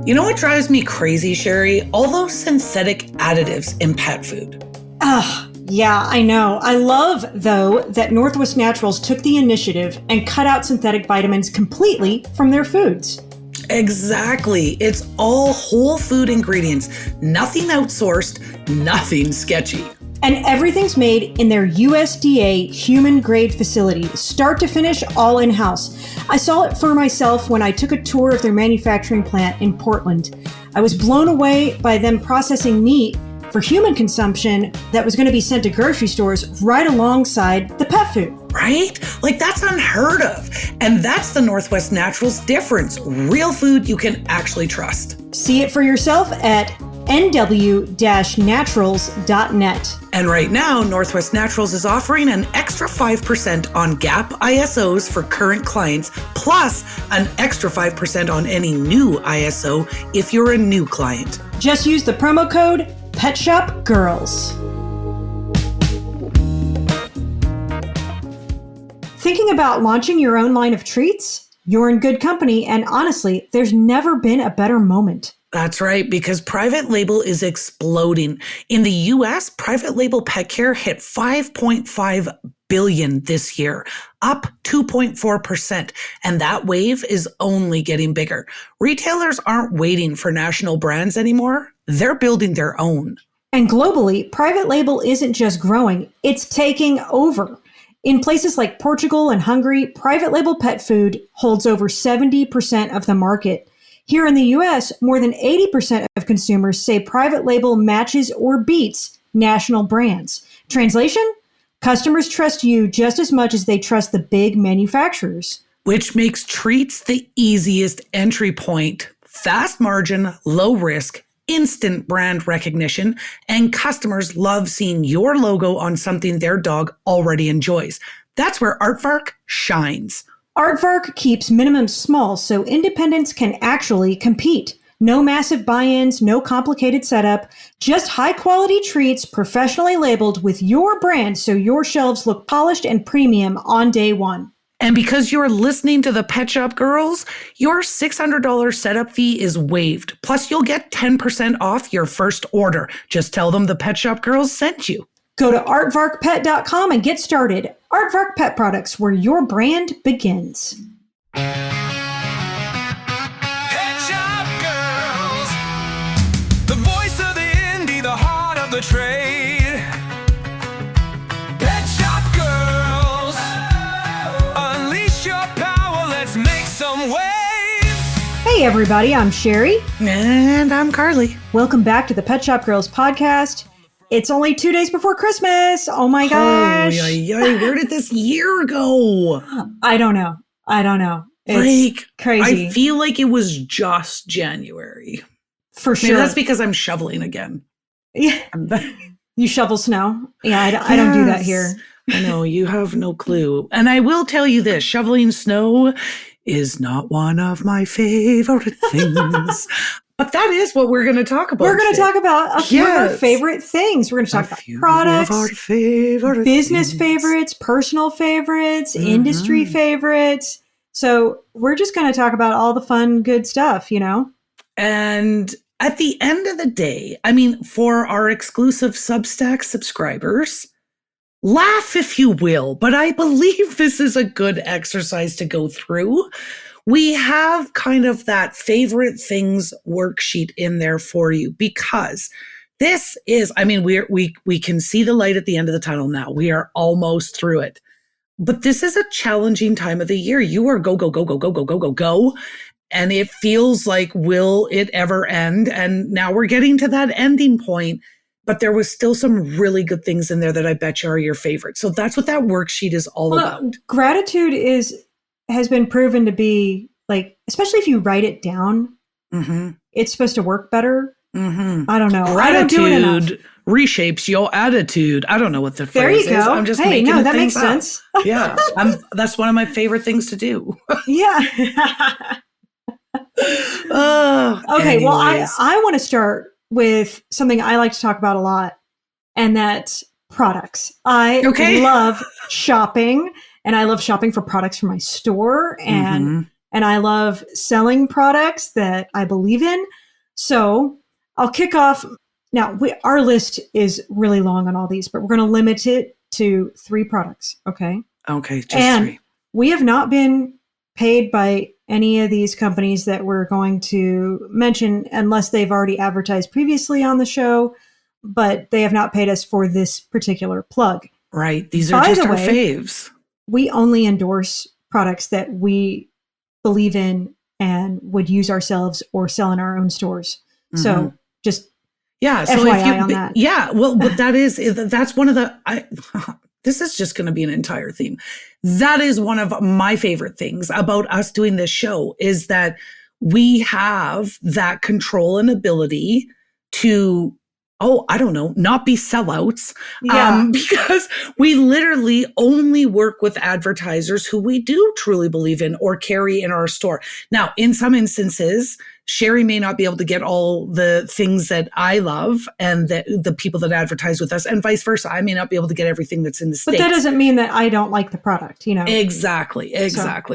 You know what drives me crazy, Sherry? All those synthetic additives in pet food. Yeah, I know. I love, though, that Northwest Naturals took the initiative and cut out synthetic vitamins completely from their foods. Exactly. It's all whole food ingredients, nothing outsourced, nothing sketchy. And everything's made in their USDA human-grade facility, start to finish, all in-house. I saw it for myself when I took a tour of their manufacturing plant in Portland. I was blown away by them processing meat for human consumption that was going to be sent to grocery stores right alongside the pet food. Right? Like, that's unheard of. And that's the Northwest Naturals difference. Real food you can actually trust. See it for yourself at nw-naturals.net. And right now, Northwest Naturals is offering an extra 5% on GAP ISOs for current clients, plus an extra 5% on any new ISO if you're a new client. Just use the promo code PetShopGirls. Thinking about launching your own line of treats? You're in good company, and honestly, there's never been a better moment. That's right, because private label is exploding. In the US, private label pet care hit $5.5 billion this year, up 2.4%. And that wave is only getting bigger. Retailers aren't waiting for national brands anymore. They're building their own. And globally, private label isn't just growing, it's taking over. In places like Portugal and Hungary, private label pet food holds over 70% of the market. Here in the US, more than 80% of consumers say private label matches or beats national brands. Translation? Customers trust you just as much as they trust the big manufacturers. Which makes treats the easiest entry point. Fast margin, low risk, instant brand recognition, and customers love seeing your logo on something their dog already enjoys. That's where Aardvark shines. Aardvark keeps minimums small so independents can actually compete. No massive buy-ins, no complicated setup, just high-quality treats professionally labeled with your brand so your shelves look polished and premium on day one. And because you're listening to the Pet Shop Girls, your $600 setup fee is waived. Plus, you'll get 10% off your first order. Just tell them the Pet Shop Girls sent you. Go to aardvarkpet.com and get started. Aardvark Pet Products, where your brand begins. Pet Shop Girls, the voice of the indie, the heart of the trade. Pet Shop Girls, unleash your power, let's make some waves. Hey everybody, I'm Sherry. And I'm Carly. Welcome back to the Pet Shop Girls podcast. It's only 2 days before Christmas. Oh my gosh. Where did this year go? I don't know. It's crazy. I feel like it was just January. For sure. Maybe that's because I'm shoveling again. Yeah. You shovel snow? Yeah, I don't do that here. I know, you have no clue. And I will tell you this, shoveling snow is not one of my favorite things. But that is what we're going to talk about. We're going to talk about a few of our favorite things. We're going to talk about products, business favorites, personal favorites, industry favorites. So we're just going to talk about all the fun, good stuff, you know? And at the end of the day, I mean, for our exclusive Substack subscribers, laugh if you will, but I believe this is a good exercise to go through. We have kind of that favorite things worksheet in there for you because this is, I mean, we can see the light at the end of the tunnel now. We are almost through it. But this is a challenging time of the year. You are go. And it feels like, will it ever end? And now we're getting to that ending point. But there was still some really good things in there that I bet you are your favorite. So that's what that worksheet is all about. Gratitude has been proven to be, like, especially if you write it down, it's supposed to work better. I don't know. Gratitude I don't do it enough. Reshapes your attitude. I don't know what the phrase is. I'm just making that makes sense. Yeah, that's one of my favorite things to do. Yeah. Okay, anyways. well, I want to start with something I like to talk about a lot, and that's products. I love shopping, and I love shopping for products for my store and and I love selling products that I believe in. So I'll kick off. Now, our list is really long on all these, but we're going to limit it to 3 products. Okay. Okay. Just And 3. we have not been paid by any of these companies that we're going to mention unless they've already advertised previously on the show, but they have not paid us for this particular plug. Right. These are By just the our way, faves. We only endorse products that we believe in and would use ourselves or sell in our own stores. So just yeah. So FYI on that. Yeah. Well, but that's one of this is just going to be an entire theme. That is one of my favorite things about us doing this show is that we have that control and ability to, I don't know, not be sellouts. Yeah. Because we literally only work with advertisers who we do truly believe in or carry in our store. Now, in some instances, Sherry may not be able to get all the things that I love and the people that advertise with us, and vice versa. I may not be able to get everything that's in the States. But that doesn't mean that I don't like the product, you know? Exactly.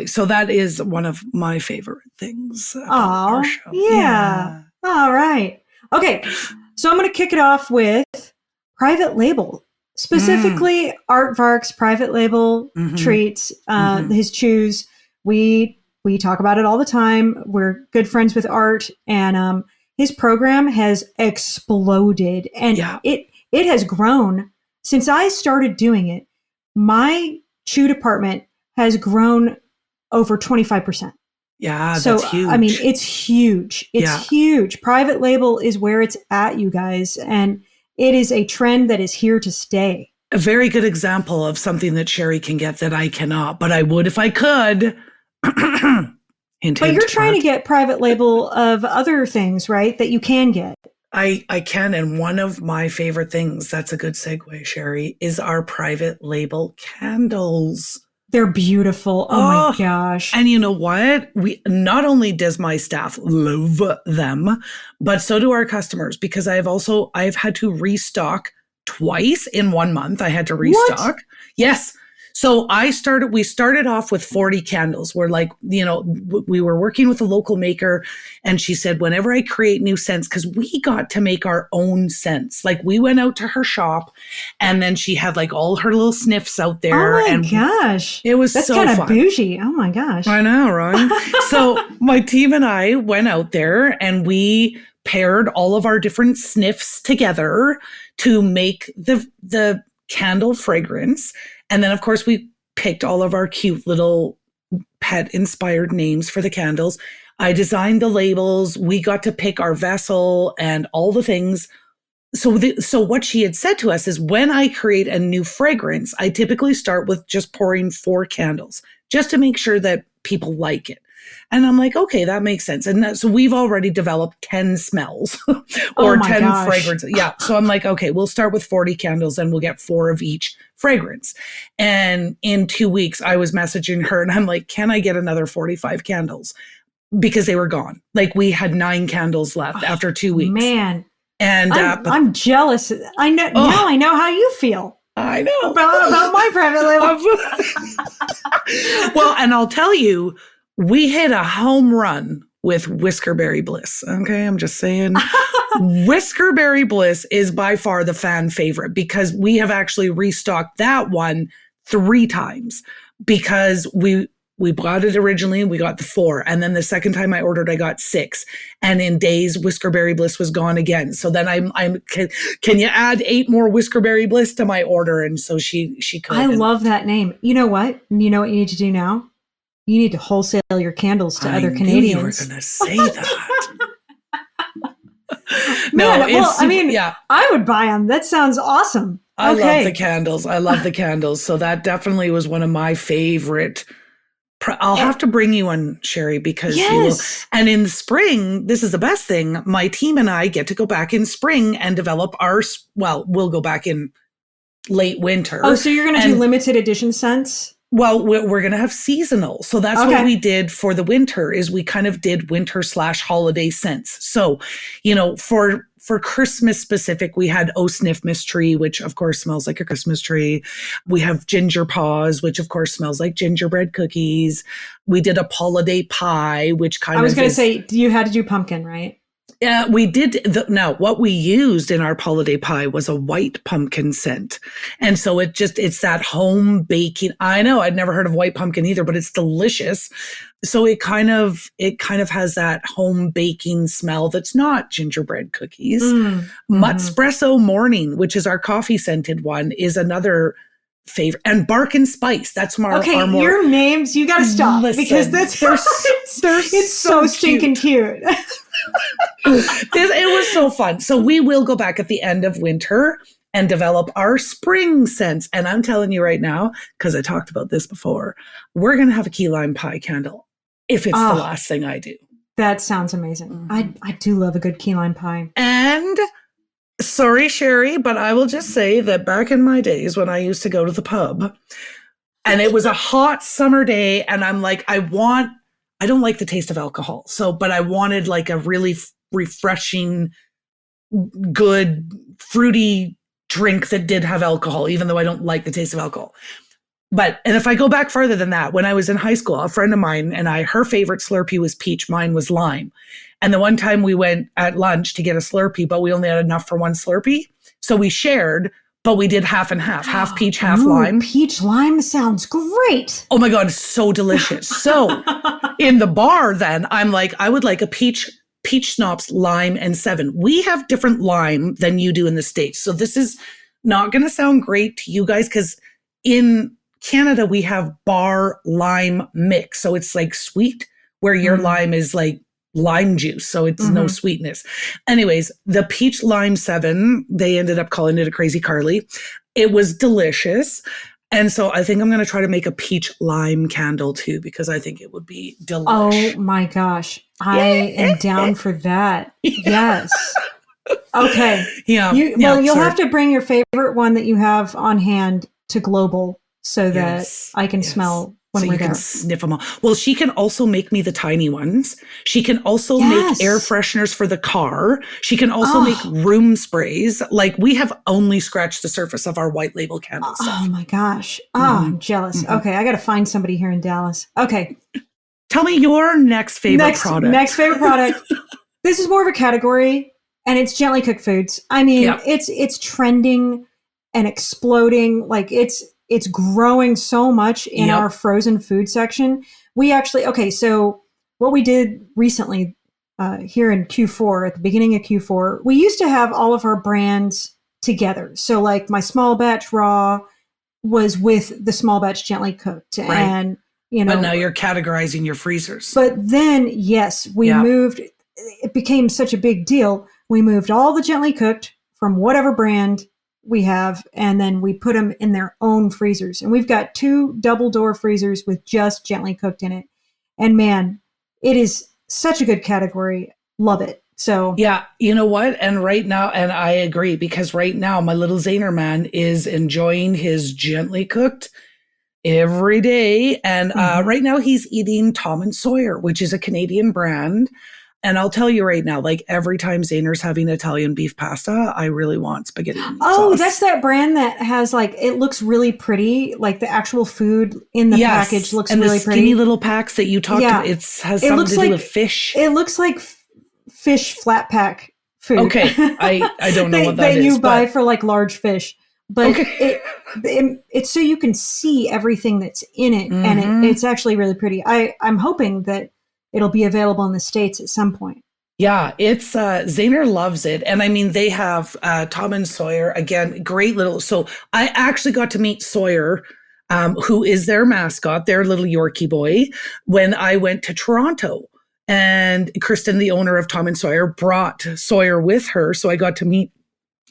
So that is one of my favorite things about our show. Yeah. All right. Okay. So I'm going to kick it off with private label, specifically Aardvark's private label treats, his chews. We talk about it all the time. We're good friends with Art, and his program has exploded, and it has grown since I started doing it. My chew department has grown over 25%. Yeah, so that's huge. I mean, it's huge. It's huge. Private label is where it's at, you guys, and it is a trend that is here to stay. A very good example of something that Sherry can get that I cannot, but I would if I could. But you're trying to get private label of other things, right? That you can get. I can. And one of my favorite things, that's a good segue, Sherry, is our private label candles. They're beautiful. Oh my gosh. And you know what? Not only does my staff love them, but so do our customers, because I've had to restock twice in 1 month. I had to restock. What? Yes. So we started off with 40 candles. We're like, we were working with a local maker, and she said, whenever I create new scents, because we got to make our own scents. Like, we went out to her shop, and then she had like all her little sniffs out there. Oh my gosh. It was That's so kind of fun. bougie. Oh my gosh. I know, right? So my team and I went out there and we paired all of our different sniffs together to make the candle fragrance. And then, of course, we picked all of our cute little pet-inspired names for the candles. I designed the labels. We got to pick our vessel and all the things. So what she had said to us is, when I create a new fragrance, I typically start with just pouring 4 candles just to make sure that people like it. And I'm like, okay, that makes sense. And so we've already developed 10 smells or 10 fragrances. Yeah. So I'm like, okay, we'll start with 40 candles and we'll get 4 of each fragrance. And in 2 weeks, I was messaging her and I'm like, can I get another 45 candles? Because they were gone. Like, we had 9 candles left after 2 weeks. Man. And I'm jealous. I know now I know how you feel. I know. About my private label. Well, and I'll tell you, we hit a home run with Whiskerberry Bliss. Okay, I'm just saying. Whiskerberry Bliss is by far the fan favorite, because we have actually restocked that one 3 times, because we bought it originally, we got the 4. And then the second time I ordered, I got 6. And in days, Whiskerberry Bliss was gone again. So then can you add 8 more Whiskerberry Bliss to my order? And so she could. I love that name. You know what? You know what you need to do now? You need to wholesale your candles to other Canadians. I knew you were going to say that. I would buy them. That sounds awesome. I love the candles. So that definitely was one of my favorite. I'll have to bring you one, Sherry, because you will. And in the spring, this is the best thing. My team and I get to go back in spring and develop we'll go back in late winter. Oh, so you're going to do limited edition scents? Well, we're going to have seasonal. So that's what we did for the winter is we kind of did winter/holiday scents. So, for Christmas specific, we had Oh Sniff Miss Tree, which of course smells like a Christmas tree. We have Ginger Paws, which of course smells like gingerbread cookies. We did a holiday pie, which kind of I was going to say, you had to do pumpkin, right? Yeah, we did. Now, what we used in our holiday pie was a white pumpkin scent. And so it's that home baking. I know I'd never heard of white pumpkin either, but it's delicious. So it kind of has that home baking smell that's not gingerbread cookies. Mutspresso Morning, which is our coffee scented one, is another favorite. And Bark and Spice. That's our more. Your names, you got to stop because it's so stinking cute. It was so fun. So we will go back at the end of winter and develop our spring scents. And I'm telling you right now, because I talked about this before, we're going to have a key lime pie candle if it's the last thing I do. That sounds amazing. I do love a good key lime pie. And sorry, Sherry, but I will just say that back in my days when I used to go to the pub and it was a hot summer day and I'm like, I don't like the taste of alcohol. But I wanted like a really refreshing, good, fruity drink that did have alcohol, even though I don't like the taste of alcohol. And if I go back further than that, when I was in high school, a friend of mine and her favorite Slurpee was peach. Mine was lime. And the one time we went at lunch to get a Slurpee, but we only had enough for one Slurpee. So we shared, but we did half and half peach, half lime. Peach lime sounds great. Oh my God, it's so delicious. So in the bar then, I'm like, I would like a peach schnapps, lime, and 7. We have different lime than you do in the States. So this is not going to sound great to you guys because in Canada, we have bar lime mix. So it's like sweet where your lime is like lime juice. So it's no sweetness. Anyways, the peach lime 7, they ended up calling it a Crazy Carly. It was delicious. And so I think I'm going to try to make a peach lime candle too, because I think it would be delicious. Oh my gosh. I am down for that. Yes. Okay. You'll have to bring your favorite one that you have on hand to Global so that I can smell when we're there. Can sniff them all. Well, she can also make me the tiny ones. She can also make air fresheners for the car. She can also make room sprays. Like we have only scratched the surface of our white label candle stuff. Oh my gosh. I'm jealous. Okay. I got to find somebody here in Dallas. Okay. Tell me your next favorite product. Next favorite product. This is more of a category and it's gently cooked foods. I mean, it's trending and exploding. Like it's growing so much in our frozen food section. We actually, so what we did recently here in Q4, at the beginning of Q4, we used to have all of our brands together. So like my small batch raw was with the small batch gently cooked. Right. And, but now you're categorizing your freezers. But then, we moved, it became such a big deal. We moved all the gently cooked from whatever brand we have, and then we put them in their own freezers. And we've got 2 double door freezers with just gently cooked in it. And man, it is such a good category. Love it. So yeah, you know what? And right now, and I agree, because right now my little Zahner man is enjoying his gently cooked every day. And right now he's eating Tom and Sawyer, which is a Canadian brand. And I'll tell you right now, like every time Zahner's having Italian beef pasta, I really want spaghetti. Oh, that's that brand that has like, it looks really pretty. Like the actual food in the package looks really pretty. And the skinny little packs that you talked about, it has something to do with fish. It looks like fish flat pack food. Okay. I don't know what that is. That you buy for like large fish. But it's so you can see everything that's in it. And it's actually really pretty. I'm hoping that it'll be available in the States at some point. Yeah, it's Zahner loves it. And I mean, they have Tom and Sawyer, again, great little. So I actually got to meet Sawyer, who is their mascot, their little Yorkie boy, when I went to Toronto. And Kristen, the owner of Tom and Sawyer, brought Sawyer with her. So I got to meet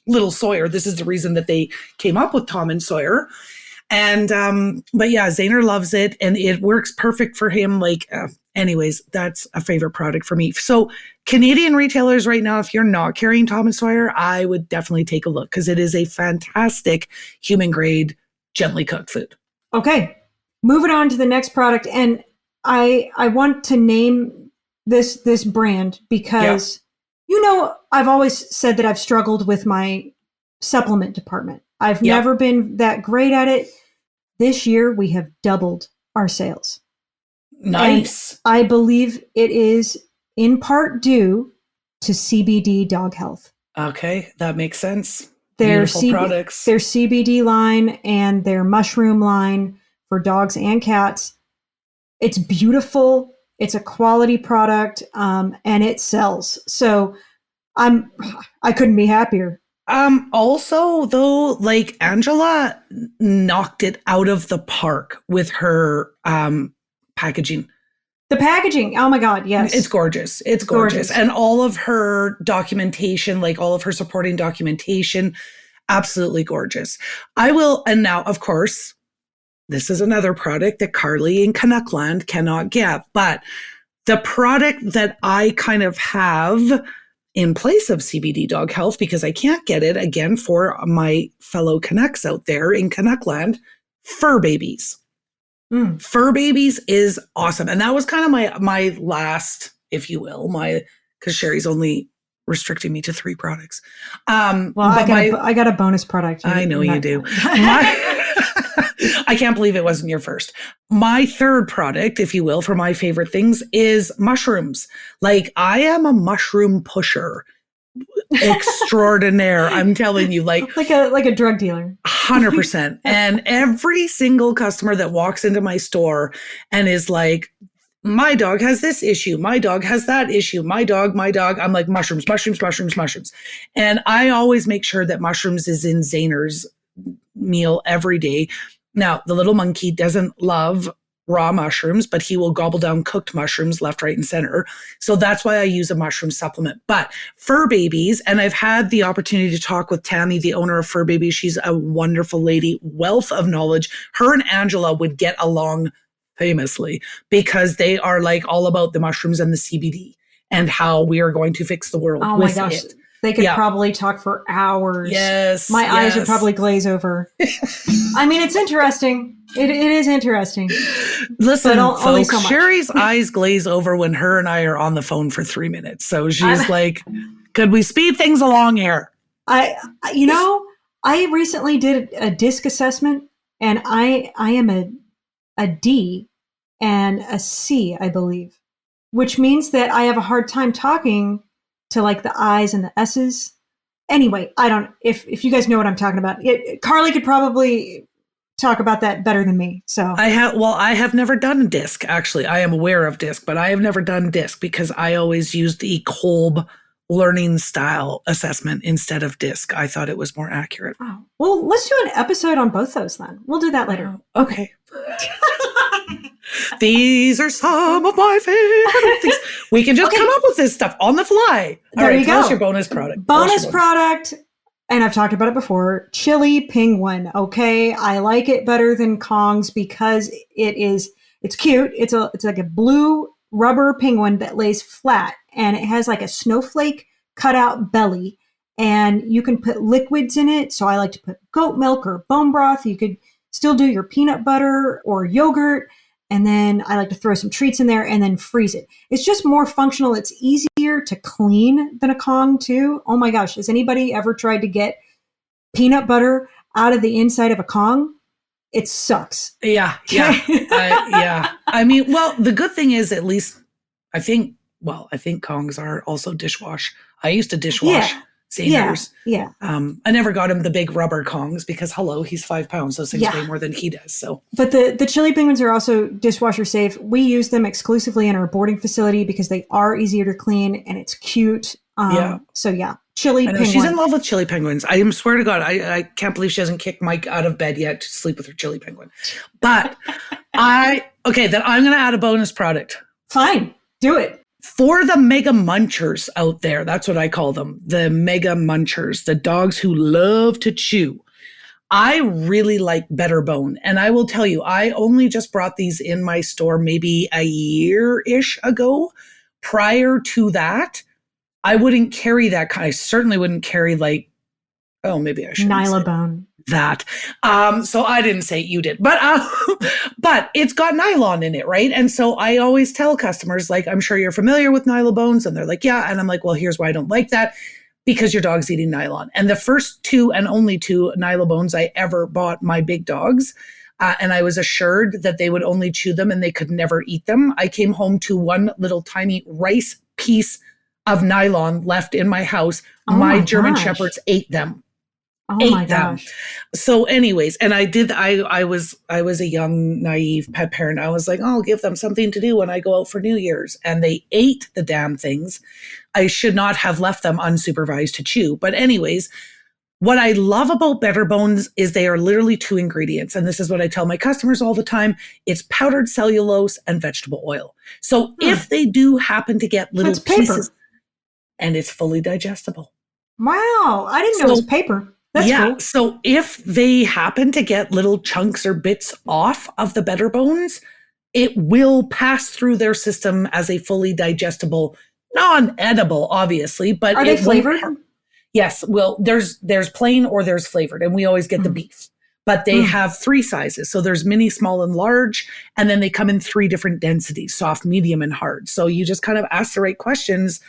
little Sawyer. This is the reason that they came up with Tom and Sawyer. And, but yeah, Zahner loves it and it works perfect for him. Like, anyways, that's a favorite product for me. So Canadian retailers right now, if you're not carrying Tom and Sawyer, I would definitely take a look because it is a fantastic human grade, gently cooked food. Okay. moving on to the next product, and I want to name this brand because I've always said that I've struggled with my supplement department. I've never been that great at it. This year we have doubled our sales. Nice. And I believe it is in part due to CBD dog health. Okay, that makes sense. Their Beautiful products. Their CBD line and their mushroom line for dogs and cats. It's beautiful. It's a quality product, and it sells. So I couldn't be happier. Also though, like Angela knocked it out of the park with her packaging. The packaging, oh my God, yes. It's gorgeous. It's gorgeous. And all of her documentation, like all of her supporting documentation, absolutely gorgeous. And now, of course, this is another product that Carly in Canuckland cannot get, but the product that I kind of have in place of CBD dog health, because I can't get it again for my fellow Canucks out there in Canuckland, Fur Babies. Fur Babies is awesome. And that was kind of my last, if you will, because Sherry's only restricting me to 3 products. Well, I got a bonus product. I know you do. I can't believe it wasn't your first. My third product, if you will, for my favorite things is mushrooms. Like, I am a mushroom pusher extraordinaire. I'm telling you, like a drug dealer. 100%. And every single customer that walks into my store and is like, my dog has this issue, my dog has that issue, my dog, I'm like, mushrooms. And I always make sure that mushrooms is in Zahner's meal every day. Now, the little monkey doesn't love raw mushrooms, but he will gobble down cooked mushrooms left, right, and center. So that's why I use a mushroom supplement. But Fur Babies, and I've had the opportunity to talk with Tammy, the owner of Fur Babies. She's a wonderful lady, wealth of knowledge. Her and Angela would get along famously because they are like all about the mushrooms and the CBD and how we are going to fix the world. Oh my gosh. It. They could probably talk for hours. Yes. My eyes would probably glaze over. I mean, it's interesting. It is interesting. Listen, folks, so Sherry's eyes glaze over when her and I are on the phone for 3 minutes. So she's like, could we speed things along here? I recently did a DISC assessment, and I am a D and a C, I believe, which means that I have a hard time talking to like the I's and the S's. Anyway, I don't, if you guys know what I'm talking about, Carly could probably talk about that better than me. So I have never done DISC. Actually, I am aware of DISC, but I have never done DISC because I always used the Kolb learning style assessment instead of DISC. I thought it was more accurate. Oh. Well, let's do an episode on both those then. We'll do that later. Okay. These are some of my favorite things. We can just come up with this stuff on the fly. There you go. What's your bonus product? Bonus product, and I've talked about it before, Chili Penguin. Okay, I like it better than Kong's because it's cute. It's like a blue rubber penguin that lays flat, and it has like a snowflake cutout belly, and you can put liquids in it. So I like to put goat milk or bone broth. You could still do your peanut butter or yogurt. And then I like to throw some treats in there and then freeze it. It's just more functional. It's easier to clean than a Kong too. Oh my gosh. Has anybody ever tried to get peanut butter out of the inside of a Kong? It sucks. Yeah. Yeah. I mean, well, the good thing is at least I think Kongs are also dishwash. I used to dishwash Zahner's. Yeah. I never got him the big rubber Kongs because he's 5 pounds. Those things weigh more than he does. So, but the Chili Penguins are also dishwasher safe. We use them exclusively in our boarding facility because they are easier to clean and it's cute. So Chili Penguin. She's in love with Chili Penguins. I swear to God, I can't believe she hasn't kicked Mike out of bed yet to sleep with her Chili Penguin. But then I'm going to add a bonus product. Fine, do it. For the mega munchers out there, that's what I call them, the mega munchers, the dogs who love to chew. I really like Better Bone. And I will tell you, I only just brought these in my store maybe a year-ish ago. Prior to that, I wouldn't carry that kind. I certainly wouldn't carry maybe I should. Nylabone. that. So I didn't say it, you did, but it's got nylon in it, right? And so I always tell customers, like, I'm sure you're familiar with Nylobones, and they're like, yeah. And I'm like, well, here's why I don't like that. Because your dog's eating nylon. And the first 2 and only 2 Nylobones I ever bought my big dogs, and I was assured that they would only chew them and they could never eat them. I came home to one little tiny rice piece of nylon left in my house. Oh my my German gosh. Shepherds ate them. Oh my them. gosh. So anyways, and I was a young, naive pet parent. I was like, oh, I'll give them something to do when I go out for New Year's. And they ate the damn things. I should not have left them unsupervised to chew. But anyways, what I love about Better Bones is they are literally 2 ingredients. And this is what I tell my customers all the time. It's powdered cellulose and vegetable oil. So if they do happen to get little That's paper. pieces, and it's fully digestible. Wow. I didn't know it was paper. That's cool. So if they happen to get little chunks or bits off of the Better Bones, it will pass through their system as a fully digestible, non-edible, obviously, but Are they flavored? Yes. Well, there's plain or there's flavored, and we always get the beef. But they have 3 sizes. So there's mini, small, and large, and then they come in 3 different densities: soft, medium, and hard. So you just kind of ask the right questions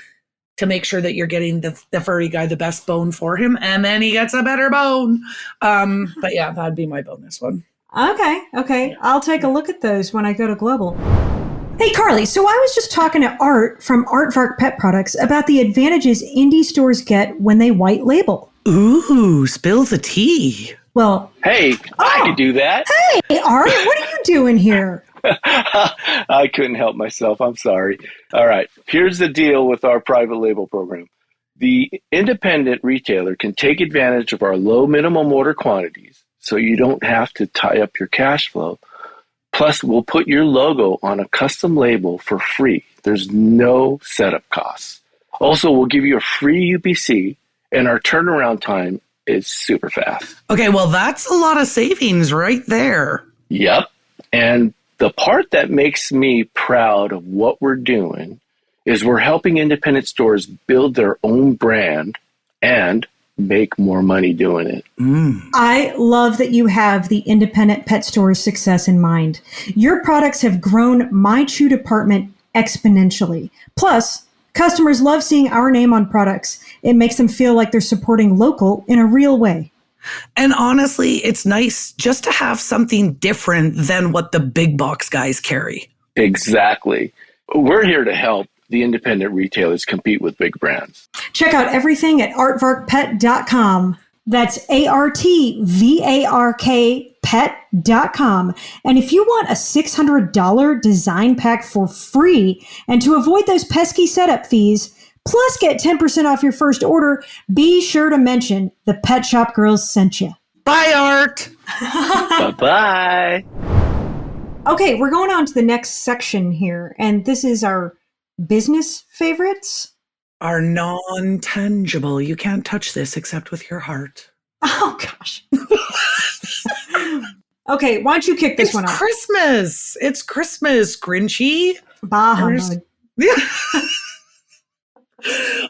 to make sure that you're getting the furry guy the best bone for him, and then he gets a better bone. But yeah, that'd be my bonus one. Okay. Yeah. I'll take a look at those when I go to Global. Hey, Carly, so I was just talking to Art from Aardvark Pet Products about the advantages indie stores get when they white label. Ooh, spill the tea. Well, Hey, I could do that. hey, Art, what are you doing here? I couldn't help myself. I'm sorry. All right. Here's the deal with our private label program. The independent retailer can take advantage of our low minimum order quantities, so you don't have to tie up your cash flow. Plus, we'll put your logo on a custom label for free. There's no setup costs. Also, we'll give you a free UPC, and our turnaround time is super fast. Okay, well, that's a lot of savings right there. Yep. And the part that makes me proud of what we're doing is we're helping independent stores build their own brand and make more money doing it. I love that you have the independent pet store's success in mind. Your products have grown my chew department exponentially. Plus, customers love seeing our name on products. It makes them feel like they're supporting local in a real way. And honestly, it's nice just to have something different than what the big box guys carry. Exactly. We're here to help the independent retailers compete with big brands. Check out everything at artvarkpet.com. That's ARTVARK pet.com. And if you want a $600 design pack for free and to avoid those pesky setup fees, plus get 10% off your first order, be sure to mention the Pet Shop Girls sent you. Bye, Art. Bye-bye. Okay, we're going on to the next section here, and this is our business favorites. Are non-tangible. You can't touch this except with your heart. Oh, gosh. Okay, why don't you kick this one off? Christmas. It's Christmas, Grinchy. Bah, humbug. Yeah.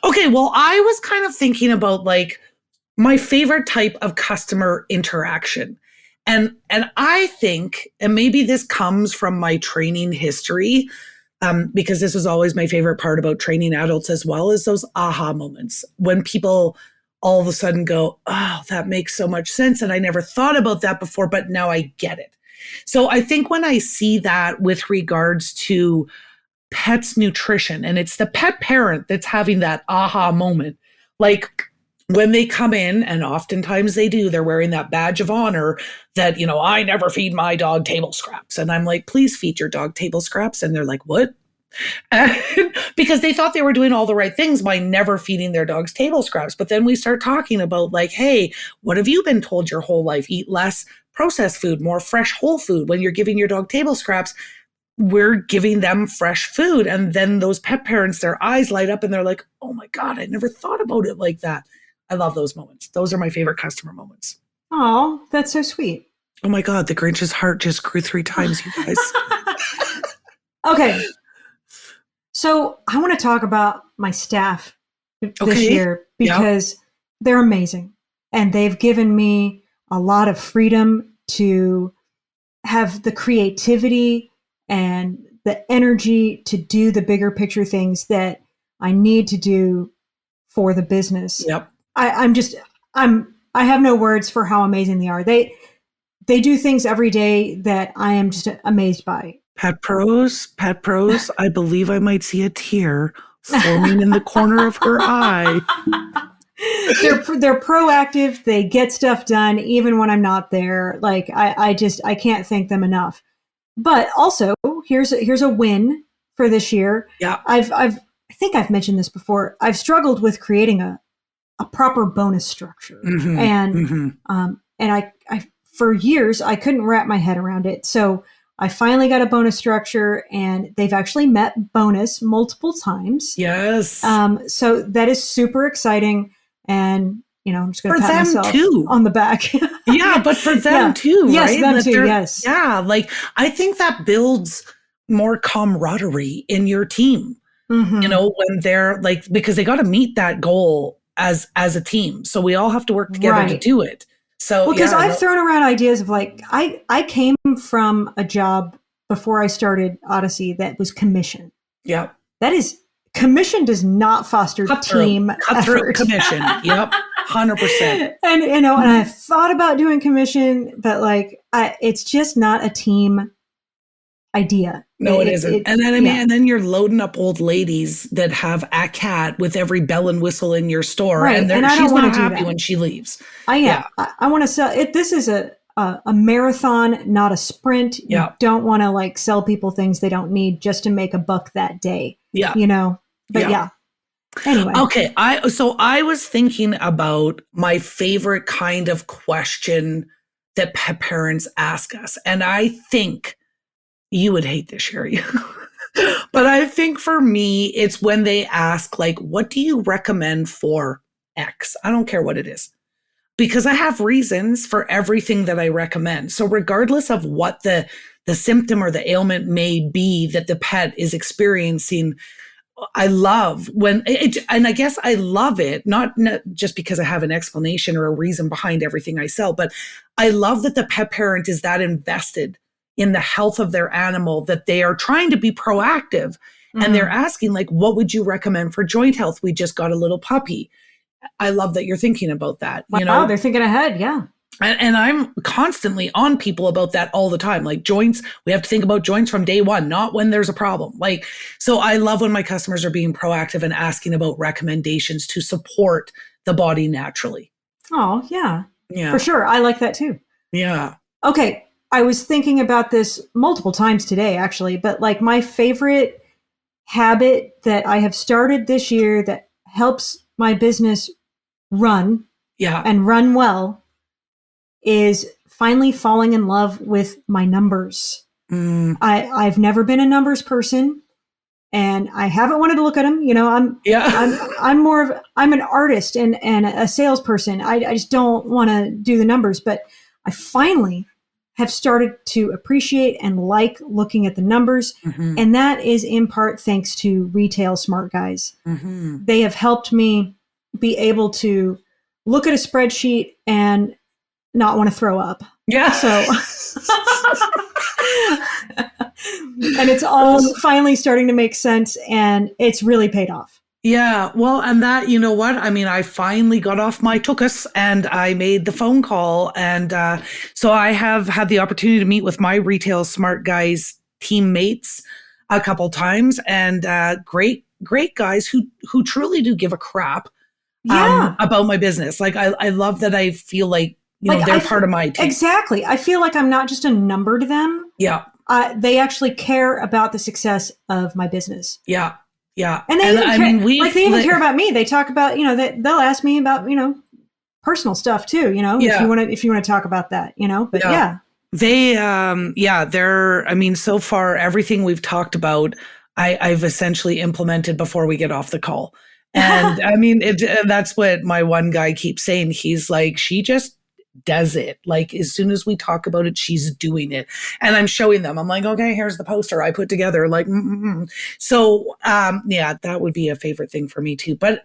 Okay, well, I was kind of thinking about like my favorite type of customer interaction. And I think, and maybe this comes from my training history, because this was always my favorite part about training adults as well, is those aha moments when people all of a sudden go, oh, that makes so much sense. And I never thought about that before, but now I get it. So I think when I see that with regards to pets nutrition, and it's the pet parent that's having that aha moment, like when they come in, and oftentimes they do, they're wearing that badge of honor that, you know, I never feed my dog table scraps. And I'm like, please feed your dog table scraps. And they're like, what? Because they thought they were doing all the right things by never feeding their dogs table scraps. But then we start talking about like, hey, what have you been told your whole life? Eat less processed food, more fresh whole food. When you're giving your dog table scraps, we're giving them fresh food. And then those pet parents, their eyes light up and they're like, oh my God, I never thought about it like that. I love those moments. Those are my favorite customer moments. Oh, that's so sweet. Oh my God, the Grinch's heart just grew 3 times, you guys. Okay. So I want to talk about my staff this Okay. year because they're amazing. And they've given me a lot of freedom to have the creativity and the energy to do the bigger picture things that I need to do for the business. Yep. I have no words for how amazing they are. They do things every day that I am just amazed by. Pet Pros, I believe I might see a tear forming in the corner of her eye. They're proactive. They get stuff done even when I'm not there. Like I can't thank them enough. But also, here's a win for this year. Yeah. I think I've mentioned this before. I've struggled with creating a proper bonus structure. And I for years I couldn't wrap my head around it. So I finally got a bonus structure, and they've actually met bonus multiple times. Yes. So that is super exciting. And, I'm just going to pat myself too. on the back. Yeah, but for them too, yes, right? them too, yes. Yeah, like I think that builds more camaraderie in your team, when they're like, because they got to meet that goal as a team. So we all have to work together to do it. So, because I've thrown around ideas of like, I came from a job before I started Odyssey that was commission. Yeah. That is, commission does not foster team effort. Commission. Yep. 100%. And, and I've thought about doing commission, but like, it's just not a team idea. No, it isn't. And then, and then you're loading up old ladies that have a cat with every bell and whistle in your store. Right. And she's not happy when she leaves. I want to sell it. This is a marathon, not a sprint. You don't want to like sell people things they don't need just to make a buck that day. Yeah. But anyway. Okay. I was thinking about my favorite kind of question that pet parents ask us. And I think you would hate this, Sherry. But I think for me, it's when they ask, like, what do you recommend for X? I don't care what it is, because I have reasons for everything that I recommend. So regardless of what the symptom or the ailment may be that the pet is experiencing, I love and I guess I love it, not just because I have an explanation or a reason behind everything I sell, but I love that the pet parent is that invested in the health of their animal, that they are trying to be proactive. And they're asking, like, what would you recommend for joint health? We just got a little puppy. I love that you're thinking about that. Wow, they're thinking ahead. Yeah. And I'm constantly on people about that all the time. Like joints, we have to think about joints from day one, not when there's a problem. Like, so I love when my customers are being proactive and asking about recommendations to support the body naturally. Oh, yeah. Yeah. For sure. I like that too. Yeah. Okay. I was thinking about this multiple times today, actually, but like my favorite habit that I have started this year that helps my business run and run well is finally falling in love with my numbers. I've never been a numbers person, and I haven't wanted to look at them. I'm more of, I'm an artist and a salesperson. I just don't want to do the numbers, but I finally have started to appreciate and like looking at the numbers. And that is in part thanks to Retail Smart Guys. They have helped me be able to look at a spreadsheet and not want to throw up. Yeah. So, and it's all finally starting to make sense, and it's really paid off. Yeah. Well, and that, you know what? I mean, I finally got off my tuchus and I made the phone call. And so I have had the opportunity to meet with my Retail Smart Guys teammates a couple times, and great guys who truly do give a crap about my business. Like, I love that I feel like, they're part of my team. Exactly. I feel like I'm not just a number to them. Yeah. They actually care about the success of my business. Yeah. Yeah. And they even care about me. They talk about, they'll ask me about, personal stuff too, if you want to talk about that, but yeah. They, so far everything we've talked about, I've essentially implemented before we get off the call. And I mean, that's what my one guy keeps saying. He's like, she just does it. Like, as soon as we talk about it, she's doing it. And I'm showing them. I'm like, okay, here's the poster I put together. Like, So, that would be a favorite thing for me too. But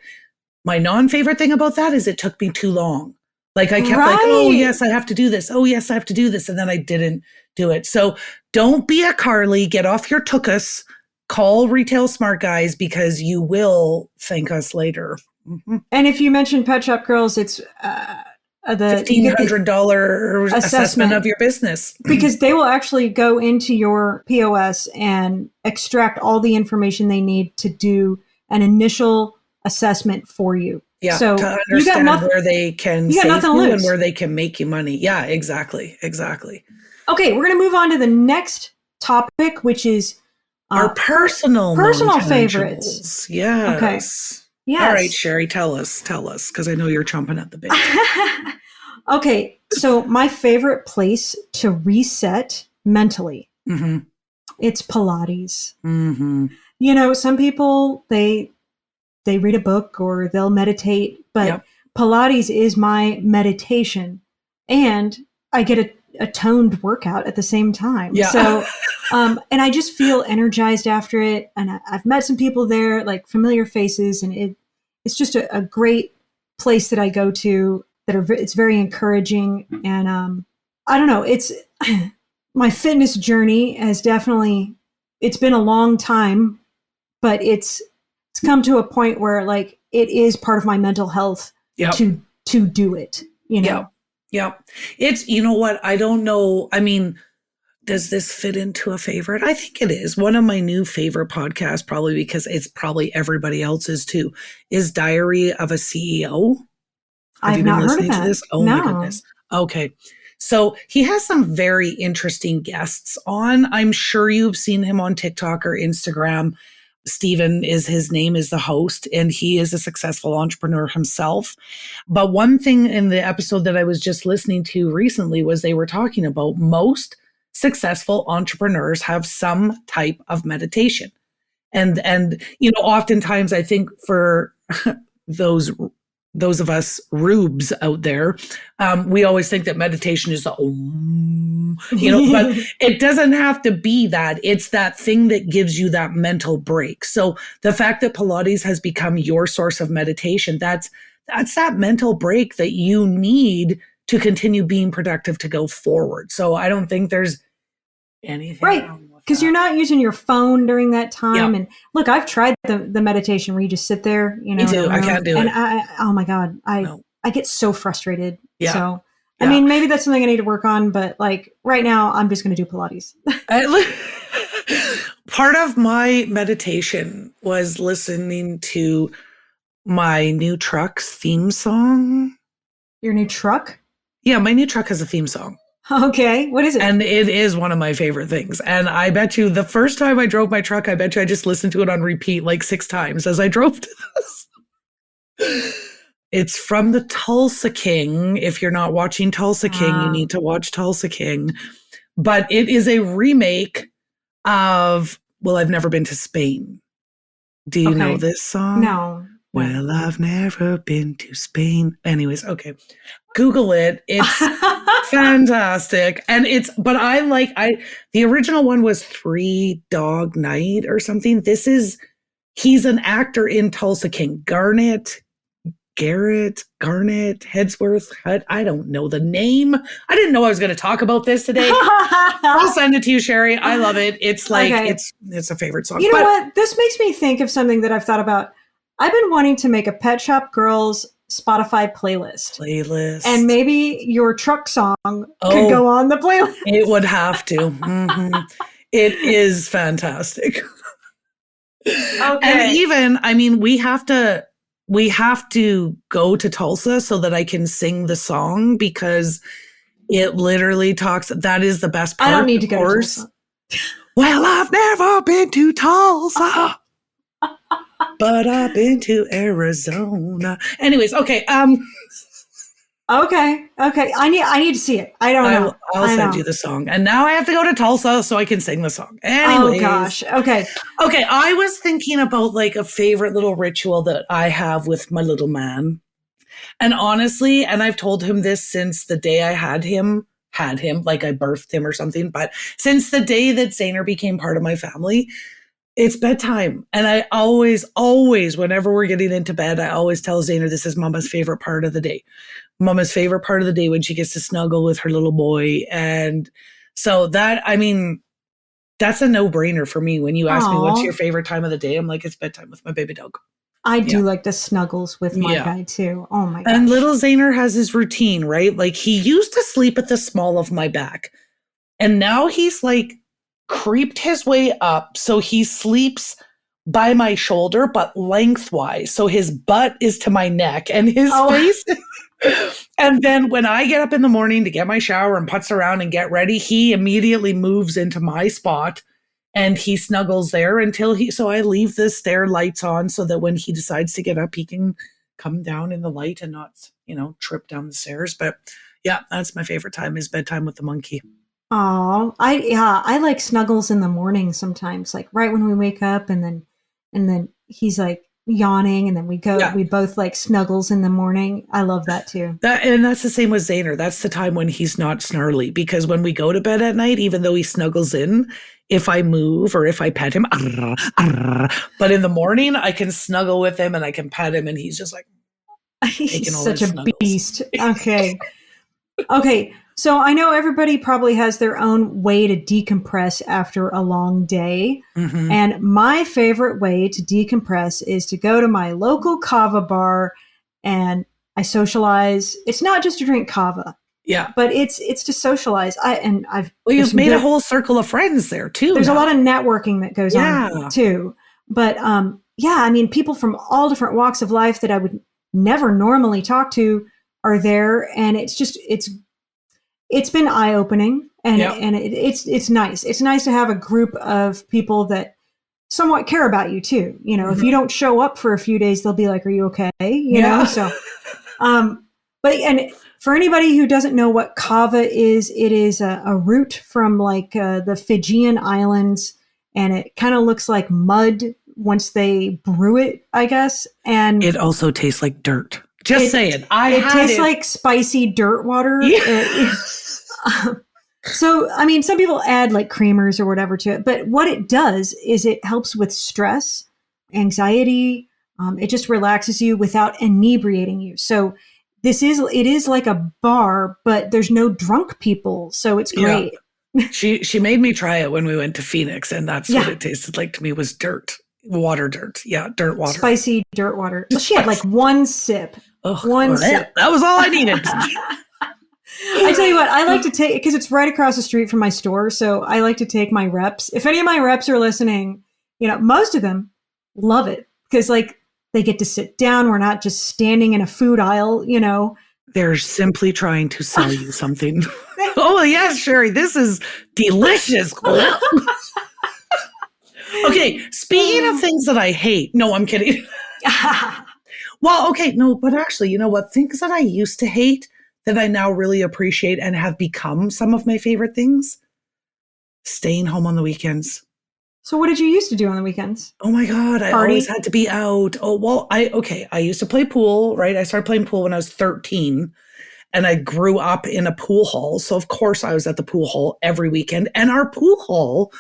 my non-favorite thing about that is it took me too long. Like I kept like, oh yes, I have to do this. Oh yes, I have to do this. And then I didn't do it. So don't be a Carly, get off your tookus, call Retail Smart Guys because you will thank us later. Mm-hmm. And if you mention Pet Shop Girls, it's the $1,500 assessment of your business. Because they will actually go into your POS and extract all the information they need to do an initial assessment for you. Yeah, so to understand where they can save you and where they can make you money. Yeah, exactly. Okay, we're going to move on to the next topic, which is our personal favorites. Yes. Okay. Yes. All right, Sherry, tell us, because I know you're chomping at the bit. Okay, so my favorite place to reset mentally, it's Pilates. You know, some people, they read a book or they'll meditate, but Pilates is my meditation, and I get a toned workout at the same time. Yeah. So, and I just feel energized after it. And I've met some people there, like familiar faces, and it's just a great place that I go to it's very encouraging. And I don't know, it's my fitness journey has definitely, it's been a long time, but it's come to a point where like it is part of my mental health to do it, you know? Yeah. It's, you know what? I don't know. I mean, does this fit into a favorite? I think it is. One of my new favorite podcasts, probably because it's probably everybody else's too, is Diary of a CEO. Have you been listening to this? Oh my goodness. Okay. So he has some very interesting guests on. I'm sure you've seen him on TikTok or Instagram. Steven is his name, is the host, and he is a successful entrepreneur himself. But one thing in the episode that I was just listening to recently was they were talking about most successful entrepreneurs have some type of meditation. And you know, oftentimes I think for those of us rubes out there, we always think that meditation is you know, but it doesn't have to be that. It's that thing that gives you that mental break. So the fact that Pilates has become your source of meditation, that's that mental break that you need to continue being productive to go forward. So I don't think there's anything wrong with because you're not using your phone during that time. And look, I've tried the meditation where you just sit there, you know. Me too. I can't do it. And oh my God, I get so frustrated. Yeah. So, I mean, maybe that's something I need to work on, but like right now I'm just going to do Pilates. Part of my meditation was listening to my new truck's theme song. Your new truck? Yeah, my new truck has a theme song. Okay. What is it? And it is one of my favorite things. And I bet you the first time I drove my truck, I bet you I just listened to it on repeat like 6 times as I drove to this. It's from the Tulsa King. If you're not watching Tulsa King, you need to watch Tulsa King. But it is a remake of, well, I've never been to Spain. Do you know this song? No. Well, I've never been to Spain. Anyways, okay. Google it. It's fantastic. And the original one was 3 Dog Night or something. He's an actor in Tulsa King. Garnet, Headsworth. I don't know the name. I didn't know I was going to talk about this today. I'll send it to you, Sherry. I love it. It's like, it's a favorite song. You know what? This makes me think of something that I've thought about. I've been wanting to make a Pet Shop Girls Spotify playlist. And maybe your truck song could go on the playlist. It would have to. It is fantastic. Okay. And even, I mean, we have to go to Tulsa so that I can sing the song because it literally talks, that is the best part. I don't need to go to Tulsa. Well, I've never been to Tulsa. But I've been to Arizona. Anyways, okay. Okay. I need to see it. I don't know. I'll send you the song. And now I have to go to Tulsa so I can sing the song. Anyways. Oh gosh. Okay. Okay. I was thinking about like a favorite little ritual that I have with my little man. And honestly, and I've told him this since the day I had him, like I birthed him or something. But since the day that Zaner became part of my family, It's bedtime. And I always, whenever we're getting into bed, I always tell Zainer this is Mama's favorite part of the day. Mama's favorite part of the day when she gets to snuggle with her little boy. And so that, I mean, that's a no-brainer for me. When you ask me what's your favorite time of the day, I'm like, it's bedtime with my baby dog. I do like the snuggles with my guy too. Oh my gosh. And little Zainer has his routine, right? Like he used to sleep at the small of my back. And now he's like creeped his way up. So he sleeps by my shoulder, but lengthwise. So his butt is to my neck and his face. And then when I get up in the morning to get my shower and putz around and get ready, he immediately moves into my spot and he snuggles there until so I leave the stair lights on so that when he decides to get up, he can come down in the light and not, trip down the stairs. But yeah, that's my favorite time is bedtime with the monkey. Oh, I like snuggles in the morning sometimes, like right when we wake up and then he's like yawning and then we both like snuggles in the morning. I love that too. And that's the same with Zainer. That's the time when he's not snarly because when we go to bed at night, even though he snuggles in, if I move or if I pet him, but in the morning I can snuggle with him and I can pet him and he's just like, he's such a beast. Okay. Okay. So I know everybody probably has their own way to decompress after a long day. Mm-hmm. And my favorite way to decompress is to go to my local kava bar and I socialize. It's not just to drink kava. Yeah. But it's to socialize. You've made a whole circle of friends there too. There's a lot of networking that goes on too. But I mean, people from all different walks of life that I would never normally talk to are there. And it's been eye-opening and it's nice. It's nice to have a group of people that somewhat care about you too. Mm-hmm. If you don't show up for a few days, they'll be like, are you okay? You know? So, and for anybody who doesn't know what kava is, it is a root from like the Fijian Islands and it kind of looks like mud once they brew it, I guess. And it also tastes like dirt. Just saying. It tastes like spicy dirt water. Yeah. So, I mean, some people add like creamers or whatever to it, but what it does is it helps with stress, anxiety. It just relaxes you without inebriating you. So it is like a bar, but there's no drunk people. So it's great. Yeah. She made me try it when we went to Phoenix and that's what it tasted like to me was dirt. Dirt. Yeah, dirt water. Spicy dirt water. Well, she had like one sip. Sip. That was all I needed. I tell you what, I like to take, because it's right across the street from my store, so I like to take my reps. If any of my reps are listening, most of them love it, because like they get to sit down. We're not just standing in a food aisle, They're simply trying to sell you something. Oh, yes, Sherry, this is delicious. Okay, speaking of things that I hate. No, I'm kidding. Well, okay, no, but actually, you know what? Things that I used to hate that I now really appreciate and have become some of my favorite things. Staying home on the weekends. So what did you used to do on the weekends? Oh my God, I always had to be out. Oh, well, I used to play pool, right? I started playing pool when I was 13 and I grew up in a pool hall. So of course I was at the pool hall every weekend and our pool hall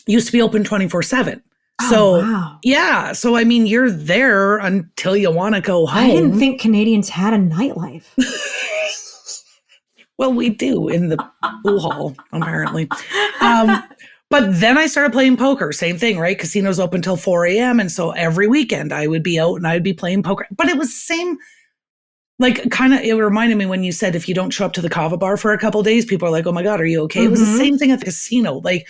used to be open 24/7. So, wow. Yeah. So, I mean, you're there until you want to go home. I didn't think Canadians had a nightlife. Well, we do in the pool hall, apparently. But then I started playing poker. Same thing, right? Casinos open till 4 a.m. And so every weekend I would be out and I'd be playing poker. But it was the same, like it reminded me when you said if you don't show up to the kava bar for a couple of days, people are like, oh my God, are you okay? Mm-hmm. It was the same thing at the casino. Like,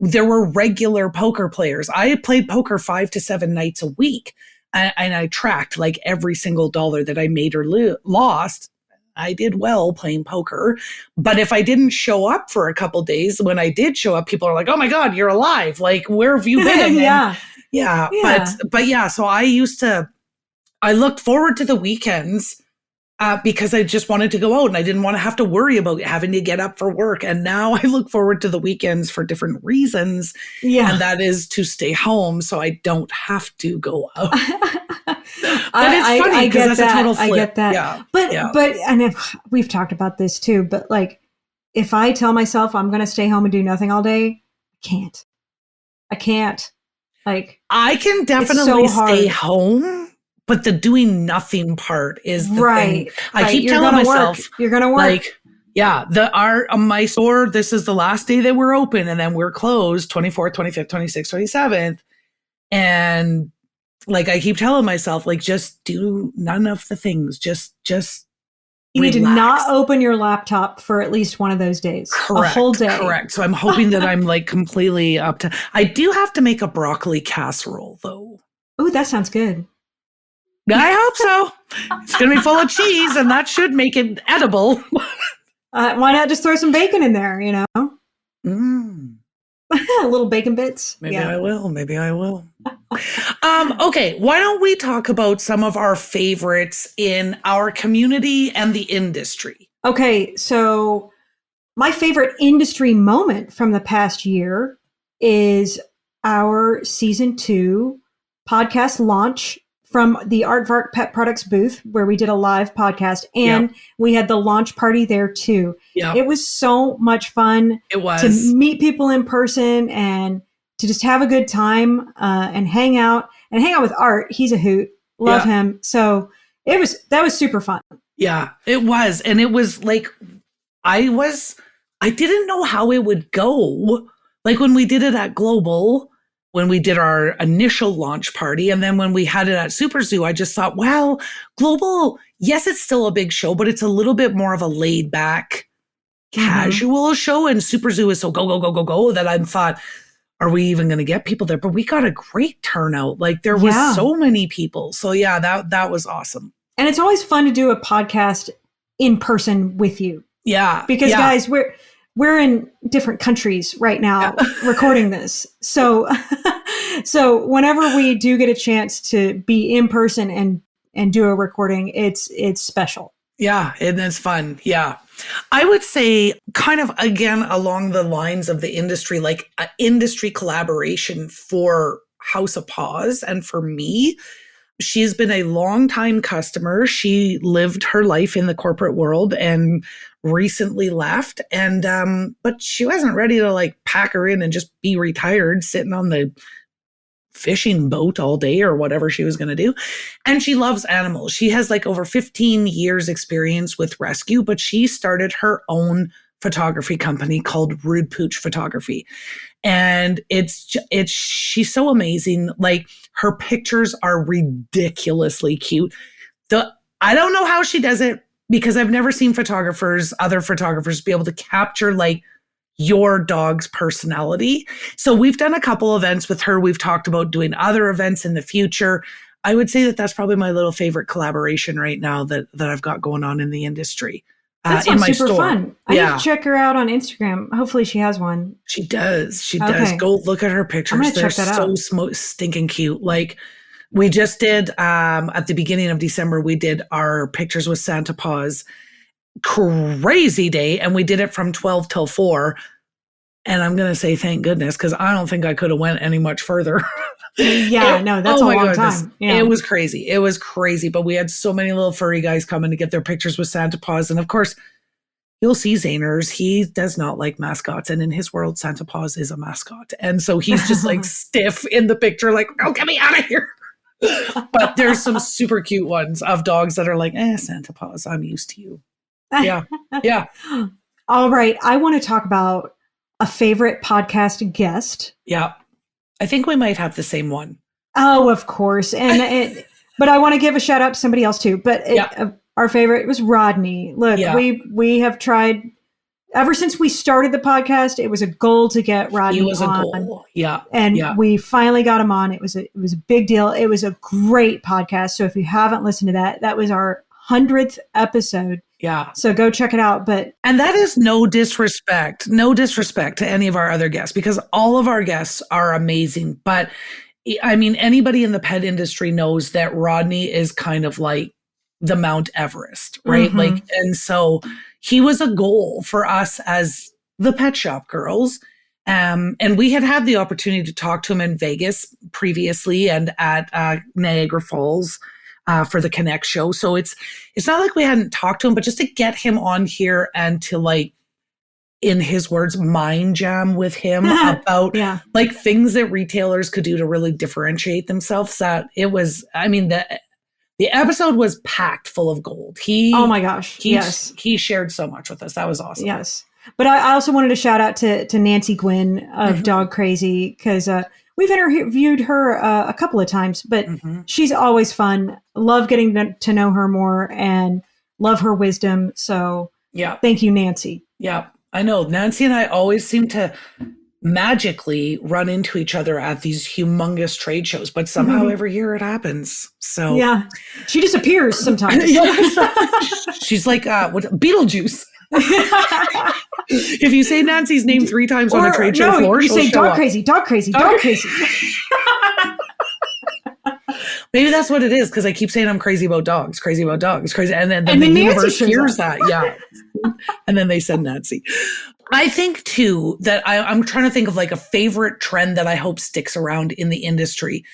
there were regular poker players. I played poker 5 to 7 nights a week. And I tracked like every single dollar that I made or lost. I did well playing poker. But if I didn't show up for a couple days, when I did show up, people are like, oh my God, you're alive. Like, where have you been? Yeah. But yeah, so I looked forward to the weekends because I just wanted to go out and I didn't want to have to worry about having to get up for work. And now I look forward to the weekends for different reasons. Yeah. And that is to stay home so I don't have to go out. But it's funny because that's a total flip. I get that. Yeah. But and we've talked about this too, but like if I tell myself I'm going to stay home and do nothing all day, I can't. Like, I can definitely stay home, but the doing nothing part is the thing. I keep telling myself, you're going to work. Like, yeah, my store, this is the last day that we're open, and then we're closed 24th, 25th, 26th, 27th. And like, I keep telling myself, like, just do none of the things. Just you need to not open your laptop for at least one of those days. Correct. A whole day. Correct. So I'm hoping that I'm like completely up to. I do have to make a broccoli casserole though. Oh, that sounds good. I hope so. It's going to be full of cheese, and that should make it edible. Why not just throw some bacon in there, you know? Little bacon bits. Maybe I will. Okay, why don't we talk about some of our favorites in our community and the industry? Okay, so my favorite industry moment from the past year is our season 2 podcast launch from the Aardvark Pet Products booth, where we did a live podcast, and we had the launch party there too. Yeah, it was so much fun. It was to meet people in person and to just have a good time and hang out with Art. He's a hoot. Love him. So that was super fun. Yeah, it was, and it was like I didn't know how it would go. Like when we did it at Global, when we did our initial launch party, and then when we had it at Super Zoo, I just thought, well, Global, yes, it's still a big show, but it's a little bit more of a laid back, casual show. And Super Zoo is so go that I thought, are we even going to get people there? But we got a great turnout. Like there was so many people. So yeah, that was awesome. And it's always fun to do a podcast in person with you. Yeah. Because guys, we're in different countries right now recording this. So whenever we do get a chance to be in person and do a recording, it's special. Yeah, and it's fun. Yeah. I would say kind of, again, along the lines of the industry, like an industry collaboration for House of Paws. And for me, she's been a longtime customer. She lived her life in the corporate world and recently left. And, but she wasn't ready to like pack her in and just be retired sitting on the fishing boat all day or whatever she was going to do. And she loves animals. She has like over 15 years experience with rescue, but she started her own photography company called Rude Pooch Photography. And she's so amazing. Like her pictures are ridiculously cute. I don't know how she does it because I've never seen other photographers be able to capture like your dog's personality. So we've done a couple events with her. We've talked about doing other events in the future. I would say that that's probably my little favorite collaboration right now that I've got going on in the industry. That sounds super fun. I need to check her out on Instagram. Hopefully she has one. She does. She does. Go look at her pictures. I'm gonna check that out. So stinking cute. Like we just did at the beginning of December, we did our pictures with Santa Paws. Crazy day, and we did it from 12 till 4. And I'm gonna say thank goodness, because I don't think I could have went any much further. That's a long time. Yeah. It was crazy, but we had so many little furry guys coming to get their pictures with Santa Paws. And of course, you'll see Zayners. He does not like mascots, and in his world, Santa Paws is a mascot. And so he's just like stiff in the picture, like, oh, get me out of here. But there's some super cute ones of dogs that are like, Santa Paws, I'm used to you. Yeah. Yeah. All right. I want to talk about a favorite podcast guest. Yeah. I think we might have the same one. Oh, of course. But I want to give a shout out to somebody else too. But our favorite was Rodney. Look, we have tried ever since we started the podcast. It was a goal to get Rodney on. It was a goal. Yeah. And we finally got him on. It was a big deal. It was a great podcast. So if you haven't listened to that was our 100th episode. Yeah. So go check it out. And that is no disrespect to any of our other guests, because all of our guests are amazing. But I mean, anybody in the pet industry knows that Rodney is kind of like the Mount Everest, right? Mm-hmm. Like, and so he was a goal for us as the Pet Shop Girls. And we had the opportunity to talk to him in Vegas previously and at Niagara Falls for the Connect show. So it's not like we hadn't talked to him, but just to get him on here and to like in his words, mind jam with him about like things that retailers could do to really differentiate themselves. That it was, I mean, the episode was packed full of gold. Oh my gosh. Yes. He shared so much with us. That was awesome. Yes. But I also wanted to shout out to Nancy Gwynn of Dog Crazy, because we've interviewed her a couple of times, but she's always fun. Love getting to know her more and love her wisdom. So thank you, Nancy. Yeah. I know Nancy and I always seem to magically run into each other at these humongous trade shows, but somehow every year it happens. So yeah, she disappears sometimes. She's like what, Beetlejuice. If you say Nancy's name 3 times on a trade show floor, you say dog crazy. Maybe that's what it is, because I keep saying I'm crazy about dogs, and then the universe hears that. Yeah. And then they said Nancy. I think too that I'm trying to think of like a favorite trend that I hope sticks around in the industry.